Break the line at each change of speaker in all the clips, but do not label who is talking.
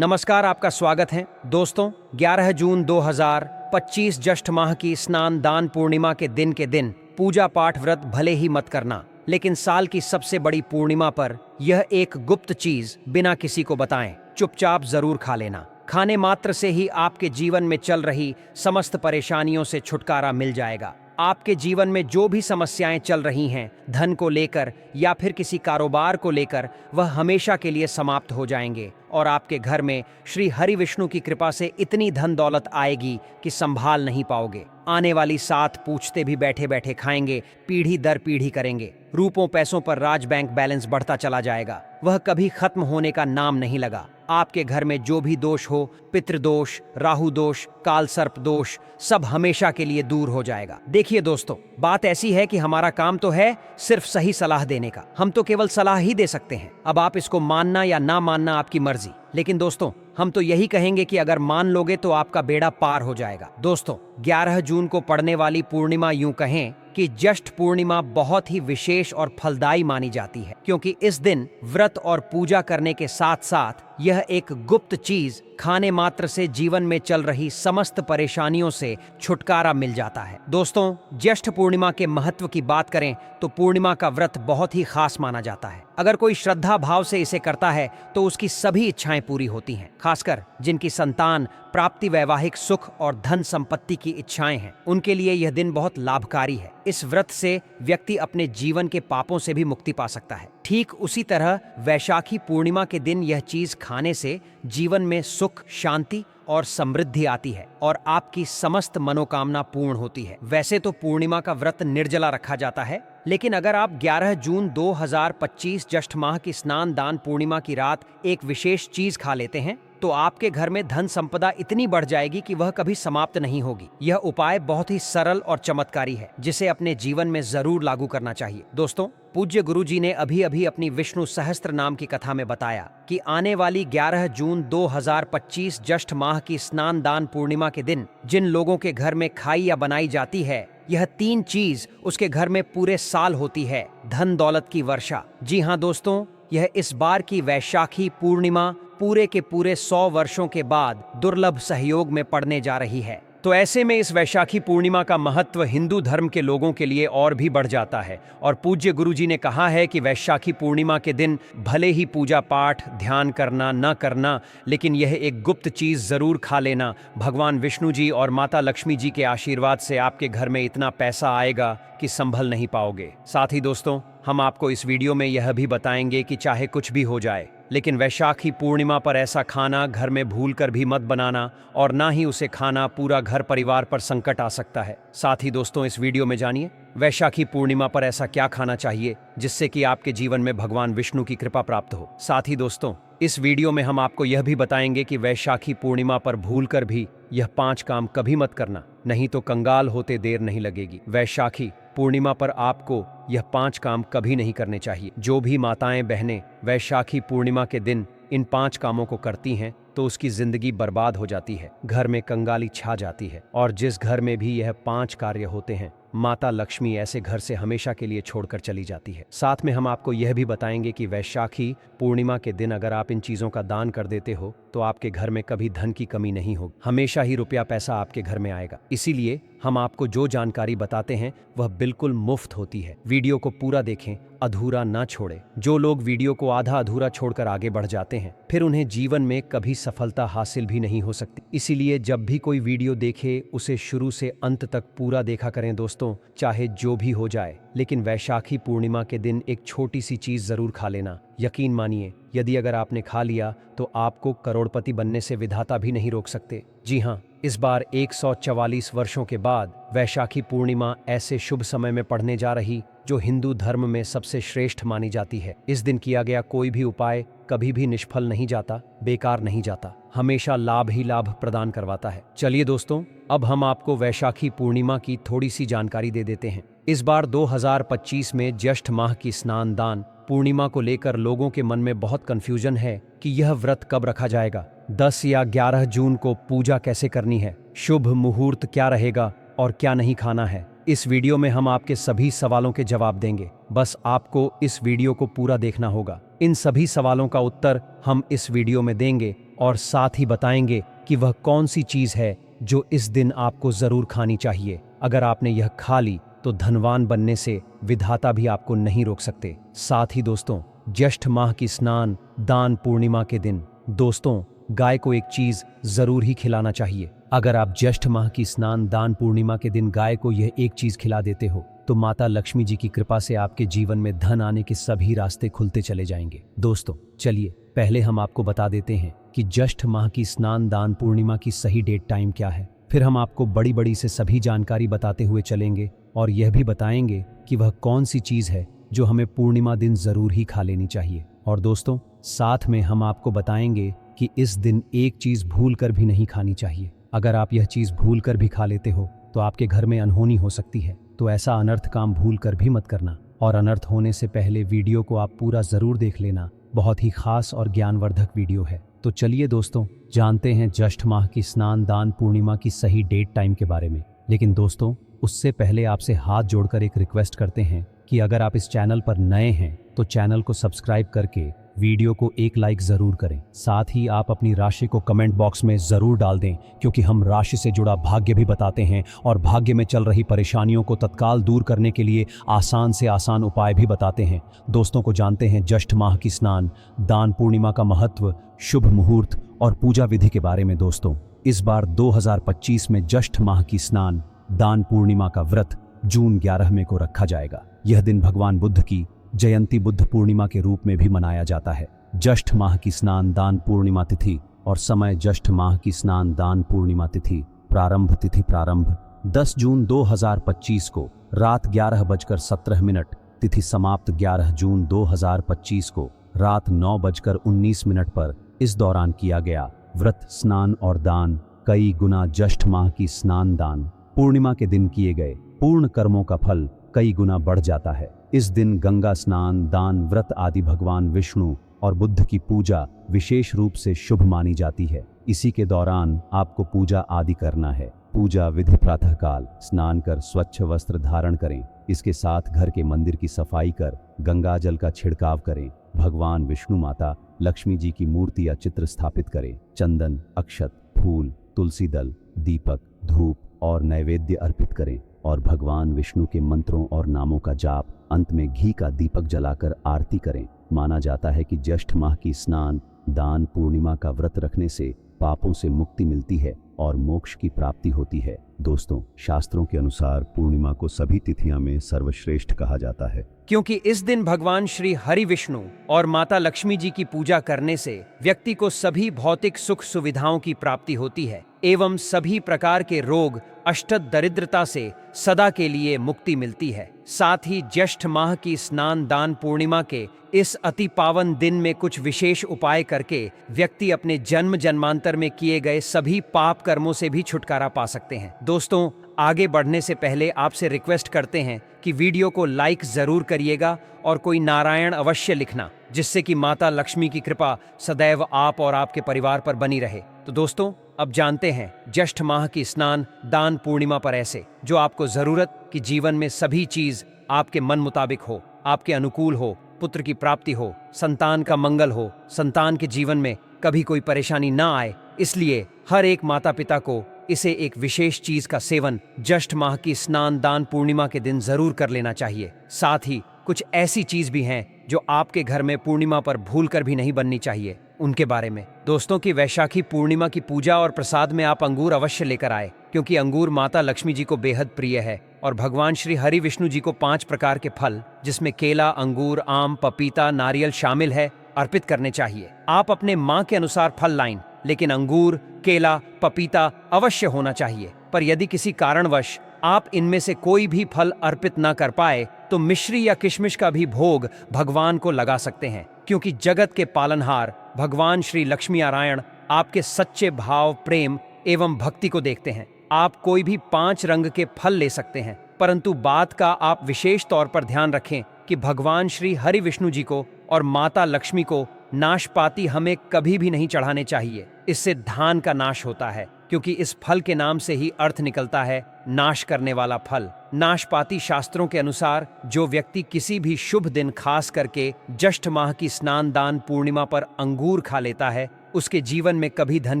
नमस्कार, आपका स्वागत है दोस्तों। 11 जून 2025 ज्येष्ठ माह की स्नान दान पूर्णिमा के दिन पूजा पाठ व्रत भले ही मत करना, लेकिन साल की सबसे बड़ी पूर्णिमा पर यह एक गुप्त चीज बिना किसी को बताएं चुपचाप जरूर खा लेना। खाने मात्र से ही आपके जीवन में चल रही समस्त परेशानियों से छुटकारा मिल जाएगा। आपके जीवन में जो भी समस्याएं चल रही हैं, धन को लेकर या फिर किसी कारोबार को लेकर, वह हमेशा के लिए समाप्त हो जाएंगे और आपके घर में श्री हरि विष्णु की कृपा से इतनी धन दौलत आएगी कि संभाल नहीं पाओगे। आने वाली 7 पूछते भी बैठे बैठे खाएंगे, पीढ़ी दर पीढ़ी करेंगे। रूपों पैसों पर राज बैंक बैलेंस बढ़ता चला जाएगा, वह कभी खत्म होने का नाम नहीं लगा। आपके घर में जो भी दोष हो, पितृदोष, राहु दोष, काल सर्प दोष, सब हमेशा के लिए दूर हो जाएगा। देखिए दोस्तों, बात ऐसी है कि हमारा काम तो है सिर्फ सही सलाह देने का। हम तो केवल सलाह ही दे सकते हैं। अब आप इसको मानना या ना मानना आपकी मर्जी, लेकिन दोस्तों हम तो यही कहेंगे कि अगर मान लोगे तो आपका बेड़ा पार हो जाएगा। दोस्तों, 11 जून को पड़ने वाली पूर्णिमा, यूं कहें कि ज्येष्ठ पूर्णिमा, बहुत ही विशेष और फलदायी मानी जाती है, क्योंकि इस दिन व्रत और पूजा करने के साथ साथ यह एक गुप्त चीज खाने मात्र से जीवन में चल रही समस्त परेशानियों से छुटकारा मिल जाता है। दोस्तों, ज्येष्ठ पूर्णिमा के महत्व की बात करें तो पूर्णिमा का व्रत बहुत ही खास माना जाता है। अगर कोई श्रद्धा भाव से इसे करता है तो उसकी सभी इच्छाएं पूरी होती हैं। खासकर जिनकी संतान प्राप्ति, वैवाहिक सुख और धन संपत्ति की इच्छाएं हैं, उनके लिए यह दिन बहुत लाभकारी है। इस व्रत से व्यक्ति अपने जीवन के पापों से भी मुक्ति पा सकता है। ठीक उसी तरह वैशाखी पूर्णिमा के दिन यह चीज खाने से जीवन में सुख, शांति और समृद्धि आती है और आपकी समस्त मनोकामना पूर्ण होती है। वैसे तो पूर्णिमा का व्रत निर्जला रखा जाता है, लेकिन अगर आप 11 जून 2025 ज्येष्ठ माह की स्नान दान पूर्णिमा की रात एक विशेष चीज खा लेते हैं तो आपके घर में धन संपदा इतनी बढ़ जाएगी कि वह कभी समाप्त नहीं होगी। यह उपाय बहुत ही सरल और चमत्कारी है, जिसे अपने जीवन में जरूर लागू करना चाहिए। दोस्तों, पूज्य गुरुजी ने अभी अभी अपनी विष्णु सहस्त्र नाम की कथा में बताया कि आने वाली 11 जून 2025 ज्येष्ठ माह की स्नान दान पूर्णिमा के दिन जिन लोगों के घर में खाई या बनाई जाती है, यह 3 चीज उसके घर में पूरे साल होती है। धन दौलत की वर्षा। जी हाँ दोस्तों, यह इस बार की वैशाखी पूर्णिमा पूरे के पूरे 100 वर्षों के बाद दुर्लभ सहयोग में पड़ने जा रही है। तो ऐसे में इस वैशाखी पूर्णिमा का महत्व हिंदू धर्म के लोगों के लिए और भी बढ़ जाता है और पूज्य गुरुजी ने कहा है कि वैशाखी पूर्णिमा के दिन भले ही पूजा पाठ ध्यान करना न करना, लेकिन यह एक गुप्त चीज जरूर खा लेना। भगवान विष्णु जी और माता लक्ष्मी जी के आशीर्वाद से आपके घर में इतना पैसा आएगा कि संभल नहीं पाओगे। साथ ही दोस्तों, हम आपको इस वीडियो में यह भी बताएंगे कि चाहे कुछ भी हो जाए, लेकिन वैशाखी पूर्णिमा पर ऐसा खाना घर में भूलकर भी मत बनाना और ना ही उसे खाना पूरा घर परिवार पर संकट आ सकता है। साथ ही दोस्तों, इस वीडियो में जानिए वैशाखी पूर्णिमा पर ऐसा क्या खाना चाहिए जिससे कि आपके जीवन में भगवान विष्णु की कृपा प्राप्त हो। साथ ही दोस्तों, इस वीडियो में हम आपको यह भी बताएंगे कि वैशाखी पूर्णिमा पर भूलकर भी यह 5 काम कभी मत करना, नहीं तो कंगाल होते देर नहीं लगेगी। वैशाखी पूर्णिमा पर आपको यह 5 काम कभी नहीं करने चाहिए। जो भी माताएं बहनें वैशाखी पूर्णिमा के दिन इन 5 कामों को करती हैं तो उसकी जिंदगी बर्बाद हो जाती है, घर में कंगाली छा जाती है और जिस घर में भी यह 5 कार्य होते हैं, माता लक्ष्मी ऐसे घर से हमेशा के लिए छोड़कर चली जाती है। साथ में हम आपको यह भी बताएंगे कि वैशाखी पूर्णिमा के दिन अगर आप इन चीजों का दान कर देते हो तो आपके घर में कभी धन की कमी नहीं होगी, हमेशा ही रुपया पैसा आपके घर में आएगा। इसीलिए हम आपको जो जानकारी बताते हैं वह बिल्कुल मुफ्त होती है। वीडियो को पूरा देखें, अधूरा ना छोड़े। जो लोग वीडियो को आधा अधूरा छोड़कर आगे बढ़ जाते हैं, फिर उन्हें जीवन में कभी सफलता हासिल भी नहीं हो सकती। इसीलिए जब भी कोई वीडियो देखे उसे शुरू से अंत तक पूरा देखा करें दोस्तों, चाहे जो भी हो जाए। लेकिन वैशाखी पूर्णिमा के दिन एक छोटी सी चीज जरूर खा लेना। यकीन मानिए, यदि अगर आपने खा लिया तो आपको करोड़पति बनने से विधाता भी नहीं रोक सकते। जी हाँ, इस बार 144 वर्षों के बाद वैशाखी पूर्णिमा ऐसे शुभ समय में पड़ने जा रही जो हिंदू धर्म में सबसे श्रेष्ठ मानी जाती है। इस दिन किया गया कोई भी उपाय कभी भी निष्फल नहीं जाता, बेकार नहीं जाता, हमेशा लाभ ही लाभ प्रदान करवाता है। चलिए दोस्तों, अब हम आपको वैशाखी पूर्णिमा की थोड़ी सी जानकारी दे देते हैं। इस बार 2025 में ज्येष्ठ माह की स्नान दान पूर्णिमा को लेकर लोगों के मन में बहुत कंफ्यूजन है कि यह व्रत कब रखा जाएगा, 10 या 11 जून को पूजा कैसे करनी है, शुभ मुहूर्त क्या रहेगा और क्या नहीं खाना है। इस वीडियो में हम आपके सभी सवालों के जवाब देंगे, बस आपको इस वीडियो को पूरा देखना होगा। इन सभी सवालों का उत्तर हम इस वीडियो में देंगे और साथ ही बताएंगे कि वह कौन सी चीज है जो इस दिन आपको जरूर खानी चाहिए। अगर आपने यह खा ली तो धनवान बनने से विधाता भी आपको नहीं रोक सकते। साथ ही दोस्तों, ज्येष्ठ माह की स्नान दान पूर्णिमा के दिन दोस्तों गाय को एक चीज जरूर ही खिलाना चाहिए। अगर आप ज्येष्ठ माह की स्नान दान पूर्णिमा के दिन गाय को यह एक चीज खिला देते हो तो माता लक्ष्मी जी की कृपा से आपके जीवन में धन आने के सभी रास्ते खुलते चले जाएंगे। दोस्तों चलिए पहले हम आपको बता देते हैं कि ज्येष्ठ माह की स्नान दान पूर्णिमा की सही डेट टाइम क्या है। फिर हम आपको बड़ी बड़ी से सभी जानकारी बताते हुए चलेंगे और यह भी बताएंगे कि वह कौन सी चीज है जो हमें पूर्णिमा दिन जरूर ही खा लेनी चाहिए। और दोस्तों साथ में हम आपको बताएंगे कि इस दिन एक चीज भूल कर भी नहीं खानी चाहिए। अगर आप यह चीज भूल कर भी खा लेते हो तो आपके घर में अनहोनी हो सकती है। तो ऐसा अनर्थ काम भूल कर भी मत करना। और अनर्थ होने से पहले वीडियो को आप पूरा जरूर देख लेना, बहुत ही खास और ज्ञानवर्धक वीडियो है। तो चलिए दोस्तों जानते हैं ज्येष्ठ माह की स्नान दान पूर्णिमा की सही डेट टाइम के बारे में। लेकिन दोस्तों उससे पहले आपसे हाथ जोड़कर एक रिक्वेस्ट करते हैं कि अगर आप इस चैनल पर नए हैं तो चैनल को सब्सक्राइब करके वीडियो को एक लाइक जरूर करें। साथ ही आप अपनी राशि को कमेंट बॉक्स में जरूर डाल दें, क्योंकि हम राशि से जुड़ा भाग्य भी बताते हैं और भाग्य में चल रही परेशानियों को तत्काल दूर करने के लिए आसान से आसान उपाय भी बताते हैं। दोस्तों को जानते हैं ज्येष्ठ माह की स्नान दान पूर्णिमा का महत्व, शुभ मुहूर्त और पूजा विधि के बारे में। दोस्तों इस बार 2025 में ज्येष्ठ माह की स्नान दान पूर्णिमा का व्रत जून 11 को रखा जाएगा। यह दिन भगवान बुद्ध की जयंती बुद्ध पूर्णिमा के रूप में भी मनाया जाता है। ज्येष्ठ माह की स्नान दान पूर्णिमा तिथि और समय ज्येष्ठ माह की स्नान दान पूर्णिमा तिथि प्रारंभ 10 जून 2025 को रात 11:17 तिथि समाप्त 11 जून 2025 को रात 9:19 पर इस दौरान किया गया व्रत स्नान और दान कई गुना ज्येष्ठ माह की स्नान दान पूर्णिमा के दिन किए गए पूर्ण कर्मों का फल कई गुना बढ़ जाता है। इस दिन गंगा स्नान दान व्रत आदि भगवान विष्णु और बुद्ध की पूजा विशेष रूप से शुभ मानी जाती है। इसी के दौरान आपको पूजा आदि करना है। पूजा विधि प्रातःकाल स्नान कर स्वच्छ वस्त्र धारण करें। इसके साथ घर के मंदिर की सफाई कर गंगा जल का छिड़काव करें। भगवान विष्णु माता लक्ष्मी जी की मूर्ति या चित्र स्थापित करें। चंदन अक्षत फूल तुलसी दल दीपक धूप और नैवेद्य अर्पित करें और भगवान विष्णु के मंत्रों और नामों का जाप अंत में घी का दीपक जलाकर आरती करें। माना जाता है कि ज्येष्ठ माह की स्नान दान पूर्णिमा का व्रत रखने से पापों से मुक्ति मिलती है और मोक्ष की प्राप्ति होती है। दोस्तों शास्त्रों के अनुसार पूर्णिमा को सभी तिथियों में सर्वश्रेष्ठ कहा जाता है, क्योंकि इस दिन भगवान श्री हरि विष्णु और माता लक्ष्मी जी की पूजा करने से व्यक्ति को सभी भौतिक सुख सुविधाओं की प्राप्ति होती है एवं सभी प्रकार के रोग अष्ट दरिद्रता से सदा के लिए मुक्ति मिलती है। साथ ही ज्येष्ठ माह की स्नान दान पूर्णिमा के इस अति पावन दिन में कुछ विशेष उपाय करके व्यक्ति अपने जन्म जन्मांतर में किए गए सभी पाप कर्मों से भी छुटकारा पा सकते हैं। दोस्तों आगे बढ़ने से पहले आपसे रिक्वेस्ट करते हैं कि वीडियो को लाइक जरूर करिएगा और कोई नारायण अवश्य लिखना, जिससे कि माता लक्ष्मी की कृपा सदैव आप और आपके परिवार पर बनी रहे। तो दोस्तों अब जानते हैं ज्येष्ठ माह की स्नान दान पूर्णिमा पर ऐसे जो आपको जरूरत कि जीवन में सभी चीज आपके मन मुताबिक हो, आपके अनुकूल हो, पुत्र की प्राप्ति हो, संतान का मंगल हो, संतान के जीवन में कभी कोई परेशानी ना आए। इसलिए हर एक माता पिता को इसे एक विशेष चीज का सेवन ज्येष्ठ माह की स्नान दान पूर्णिमा के दिन जरूर कर लेना चाहिए। साथ ही कुछ ऐसी चीज भी हैं जो आपके घर में पूर्णिमा पर भूल कर भी नहीं बननी चाहिए, उनके बारे में। दोस्तों की वैशाखी पूर्णिमा की पूजा और प्रसाद में आप अंगूर अवश्य लेकर आए, क्योंकि अंगूर माता लक्ष्मी जी को बेहद प्रिय है और भगवान श्री हरि विष्णु जी को 5 प्रकार के फल जिसमें केला अंगूर आम पपीता नारियल शामिल है अर्पित करने चाहिए। आप अपने माँ के अनुसार फल लाइन, लेकिन अंगूर केला पपीता अवश्य होना चाहिए। पर यदि किसी कारणवश आप इनमें से कोई भी फल अर्पित न कर पाए तो मिश्री या किशमिश का भी भोग भगवान को लगा सकते हैं, क्योंकि जगत के पालनहार भगवान श्री लक्ष्मी नारायण आपके सच्चे भाव प्रेम एवं भक्ति को देखते हैं। आप कोई भी 5 रंग के फल ले सकते हैं, परंतु बात का आप विशेष तौर पर ध्यान रखें कि भगवान श्री हरि विष्णु जी को और माता लक्ष्मी को नाशपाती हमें कभी भी नहीं चढ़ाने चाहिए। इससे धान का नाश होता है, क्योंकि इस फल के नाम से ही अर्थ निकलता है नाश करने वाला फल। नाशपाती शास्त्रों के अनुसार जो व्यक्ति किसी भी शुभ दिन खास करके ज्येष्ठ माह की स्नान दान पूर्णिमा पर अंगूर खा लेता है उसके जीवन में कभी धन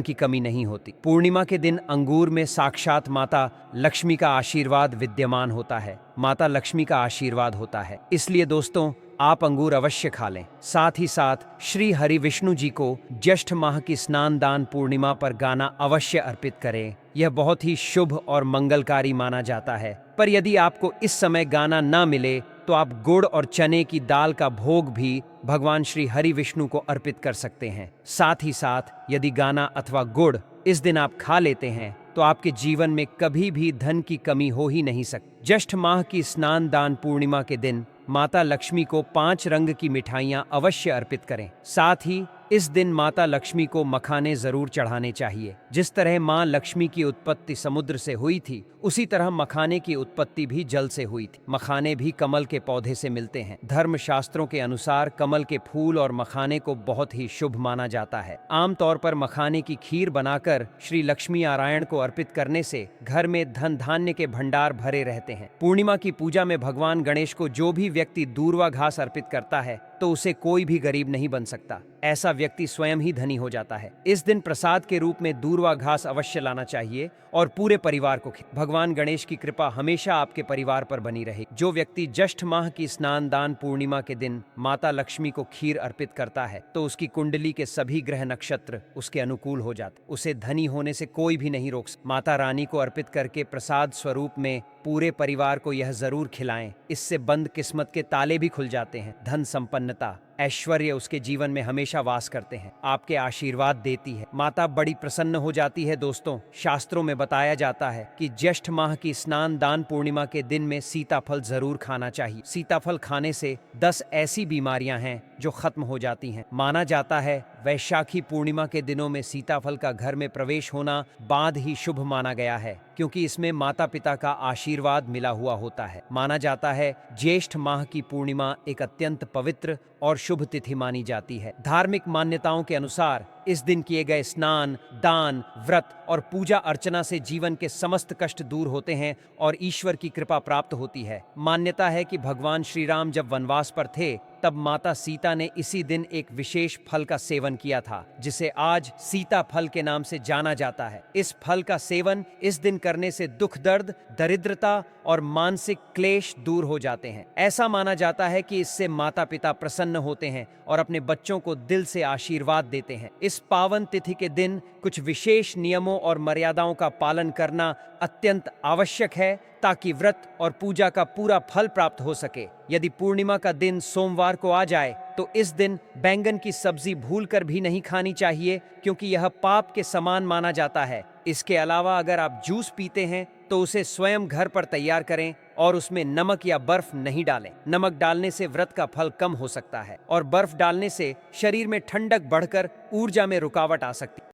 की कमी नहीं होती। पूर्णिमा के दिन अंगूर में साक्षात माता लक्ष्मी का आशीर्वाद विद्यमान होता है। माता लक्ष्मी का आशीर्वाद होता है, इसलिए दोस्तों आप अंगूर अवश्य खा लें। साथ ही साथ श्री हरि विष्णु जी को ज्येष्ठ माह की स्नान दान पूर्णिमा पर गाना अवश्य अर्पित करें। यह बहुत ही शुभ और मंगलकारी माना जाता है। पर यदि आपको इस समय गाना न मिले तो आप गुड़ और चने की दाल का भोग भी भगवान श्री हरि विष्णु को अर्पित कर सकते हैं। साथ ही साथ यदि गाना अथवा गुड़ इस दिन आप खा लेते हैं तो आपके जीवन में कभी भी धन की कमी हो ही नहीं सकती। ज्येष्ठ माह की स्नान दान पूर्णिमा के दिन माता लक्ष्मी को 5 रंग की मिठाइयां अवश्य अर्पित करें। साथ ही इस दिन माता लक्ष्मी को मखाने जरूर चढ़ाने चाहिए। जिस तरह मां लक्ष्मी की उत्पत्ति समुद्र से हुई थी, उसी तरह मखाने की उत्पत्ति भी जल से हुई थी। मखाने भी कमल के पौधे से मिलते हैं। धर्म शास्त्रों के अनुसार कमल के फूल और मखाने को बहुत ही शुभ माना जाता है। आमतौर पर मखाने की खीर बनाकर श्री लक्ष्मी नारायण को अर्पित करने से घर में धन धान्य के भंडार भरे रहते हैं। पूर्णिमा की पूजा में भगवान गणेश को जो भी व्यक्ति दूर्वा घास अर्पित करता है तो उसे कोई भी गरीब नहीं बन सकता। ऐसा व्यक्ति स्वयं ही धनी हो जाता है। इस दिन प्रसाद के रूप में दूर्वा घास अवश्य लाना चाहिए और पूरे परिवार को भगवान गणेश की कृपा हमेशा आपके परिवार पर बनी रहे। जो व्यक्ति ज्येष्ठ माह की स्नान दान पूर्णिमा के दिन माता लक्ष्मी को खीर अर्पित करता है तो उसकी कुंडली के सभी ग्रह नक्षत्र उसके अनुकूल हो जाते। उसे धनी होने से कोई भी नहीं रोक सकता। माता रानी को अर्पित करके प्रसाद स्वरूप में पूरे परिवार को यह जरूर खिलाएं। इससे बंद किस्मत के ताले भी खुल जाते हैं। धन संपन्नता ऐश्वर्य उसके जीवन में हमेशा वास करते हैं। आपके आशीर्वाद देती है। माता बड़ी प्रसन्न हो जाती है। दोस्तों शास्त्रों में बताया जाता है कि ज्येष्ठ माह की स्नान दान पूर्णिमा के दिन में सीताफल जरूर खाना चाहिए। सीताफल खाने से 10 ऐसी बीमारियां हैं जो खत्म हो जाती हैं। माना जाता है वैशाखी पूर्णिमा के दिनों में सीताफल का घर में प्रवेश होना बाद ही शुभ माना गया है, क्योंकि इसमें माता पिता का आशीर्वाद मिला हुआ होता है। माना जाता है ज्येष्ठ माह की पूर्णिमा एक अत्यंत पवित्र और शुभ तिथि मानी जाती है। धार्मिक मान्यताओं के अनुसार इस दिन किए गए स्नान दान व्रत और पूजा अर्चना से जीवन के समस्त कष्ट दूर होते हैं और ईश्वर की कृपा प्राप्त होती है। मान्यता है कि भगवान श्री राम जब वनवास पर थे तब माता सीता ने इसी दिन एक विशेष फल का सेवन किया था, जिसे आज सीता फल के नाम से जाना जाता है। इस फल का सेवन इस दिन करने से दुख दर्द दरिद्रता और मानसिक क्लेश दूर हो जाते हैं। ऐसा माना जाता है कि इससे माता पिता प्रसन्न होते हैं और अपने बच्चों को दिल से आशीर्वाद देते हैं। इस पावन तिथि के दिन कुछ विशेष नियमों और मर्यादाओं का पालन करना अत्यंत आवश्यक है ताकि व्रत और पूजा का पूरा फल प्राप्त हो सके। यदि पूर्णिमा का दिन सोमवार को आ जाए तो इस दिन बैंगन की सब्जी भूलकर भी नहीं खानी चाहिए, क्योंकि यह पाप के समान माना जाता है। इसके अलावा अगर आप जूस पीते हैं तो उसे स्वयं घर पर तैयार करें और उसमें नमक या बर्फ नहीं डालें। नमक डालने से व्रत का फल कम हो सकता है और बर्फ डालने से शरीर में ठंडक बढ़कर ऊर्जा में रुकावट आ सकती है।